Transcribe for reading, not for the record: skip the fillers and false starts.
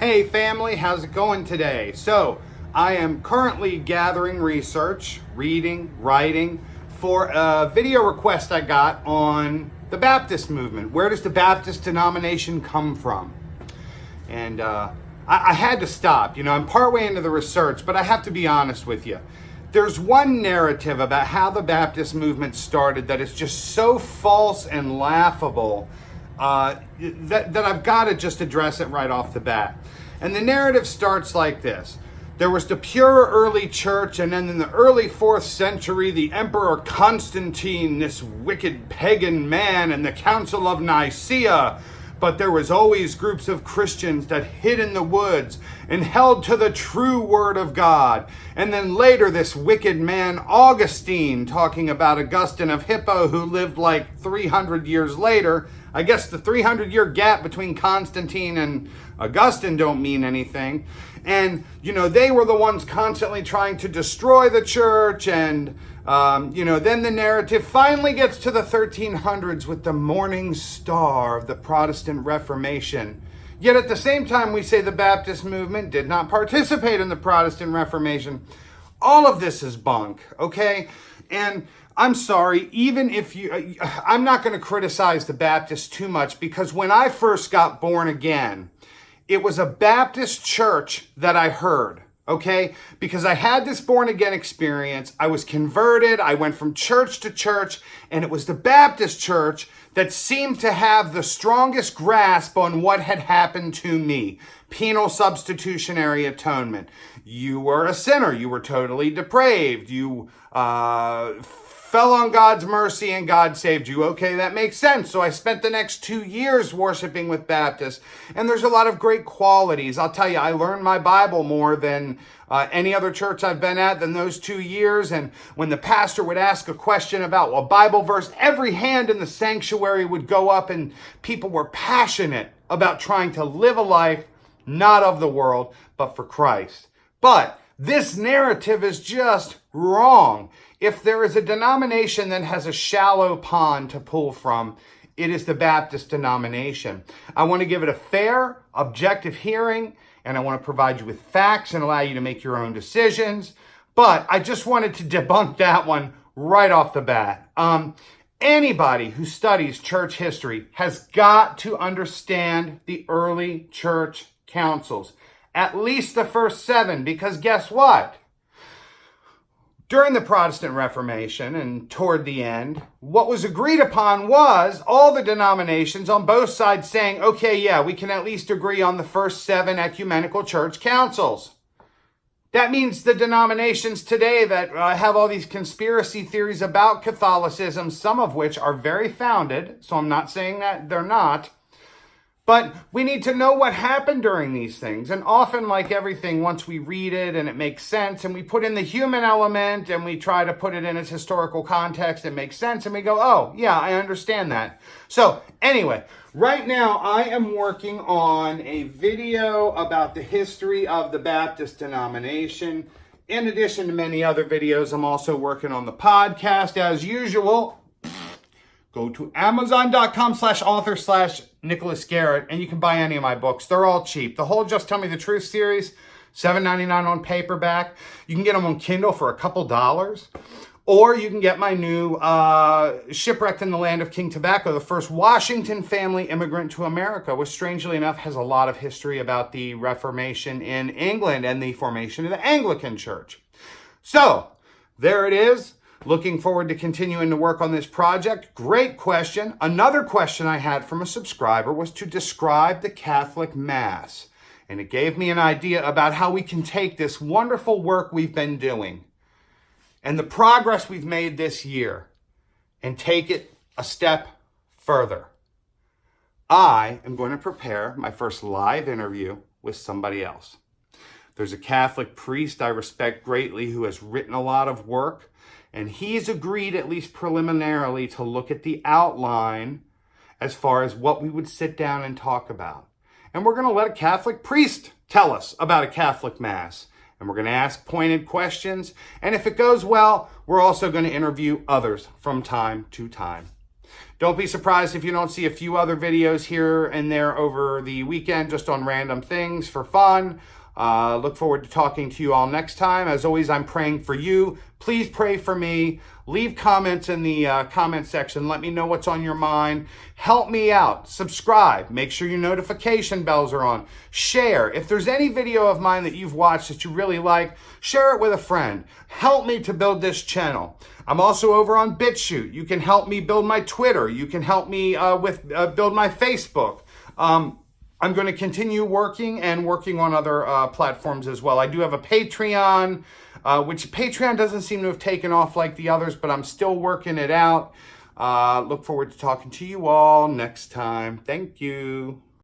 Hey family, how's it going today? So, I am currently gathering research, reading, writing for a video request I got on the Baptist movement. Where does the Baptist denomination come from? And I had to stop. I'm partway into the research, but I have to be honest with you. There's one narrative about how the Baptist movement started that is just so false and laughable that I've got to just address it right off the bat. And the narrative starts like this. There was the pure early church, and then in the early 4th century, the Emperor Constantine, this wicked pagan man, and the Council of Nicaea. But there was always groups of Christians that hid in the woods and held to the true word of God. And then later, this wicked man, Augustine, talking about Augustine of Hippo, who lived like 300 years later. I guess the 300-year gap between Constantine and Augustine don't mean anything. And, they were the ones constantly trying to destroy the church. And, then the narrative finally gets to the 1300s with the morning star of the Protestant Reformation. Yet at the same time, we say the Baptist movement did not participate in the Protestant Reformation. All of this is bunk, okay? And I'm sorry, even if I'm not going to criticize the Baptists too much, because when I first got born again, it was a Baptist church that I heard, okay? Because I had this born again experience. I was converted. I went from church to church, and it was the Baptist church that seemed to have the strongest grasp on what had happened to me. Penal substitutionary atonement. You were a sinner. You were totally depraved. You fell on God's mercy and God saved you. Okay, that makes sense. So I spent the next 2 years worshiping with Baptists, and there's a lot of great qualities. I'll tell you, I learned my Bible more than any other church I've been at than those 2 years. And when the pastor would ask a question about a Bible verse, every hand in the sanctuary would go up, and people were passionate about trying to live a life not of the world, but for Christ. But this narrative is just wrong. If there is a denomination that has a shallow pond to pull from, it is the Baptist denomination. I want to give it a fair, objective hearing, and I want to provide you with facts and allow you to make your own decisions. But I just wanted to debunk that one right off the bat. Anybody who studies church history has got to understand the early church councils, at least the first 7, because guess what? During the Protestant Reformation and toward the end, what was agreed upon was all the denominations on both sides saying, okay, yeah, we can at least agree on the first 7 ecumenical church councils. That means the denominations today that have all these conspiracy theories about Catholicism, some of which are very founded, so I'm not saying that they're not, but we need to know what happened during these things. And often, like everything, once we read it and it makes sense and we put in the human element and we try to put it in its historical context, it makes sense and we go, oh, yeah, I understand that. So anyway, right now I am working on a video about the history of the Baptist denomination. In addition to many other videos, I'm also working on the podcast as usual. Go to amazon.com/author/Nicholas Garrett, and you can buy any of my books. They're all cheap. The whole Just Tell Me the Truth series, $7.99 on paperback. You can get them on Kindle for a couple dollars. Or you can get my new Shipwrecked in the Land of King Tobacco, the first Washington family immigrant to America, which strangely enough has a lot of history about the Reformation in England and the formation of the Anglican Church. So, there it is. Looking forward to continuing to work on this project. Great question. Another question I had from a subscriber was to describe the Catholic Mass. And it gave me an idea about how we can take this wonderful work we've been doing and the progress we've made this year and take it a step further. I am going to prepare my first live interview with somebody else. There's a Catholic priest I respect greatly who has written a lot of work, and he's agreed, at least preliminarily, to look at the outline as far as what we would sit down and talk about. And we're going to let a Catholic priest tell us about a Catholic Mass. And we're going to ask pointed questions. And if it goes well, we're also going to interview others from time to time. Don't be surprised if you don't see a few other videos here and there over the weekend, just on random things for fun. Look forward to talking to you all next time. As always, I'm praying for you. Please pray for me. Leave comments in the comment section. Let me know what's on your mind. Help me out. Subscribe. Make sure your notification bells are on. Share. If there's any video of mine that you've watched that you really like, share it with a friend. Help me to build this channel. I'm also over on BitChute. You can help me build my Twitter. You can help me build my Facebook. I'm going to continue working on other platforms as well. I do have a Patreon, which Patreon doesn't seem to have taken off like the others, but I'm still working it out. Look forward to talking to you all next time. Thank you.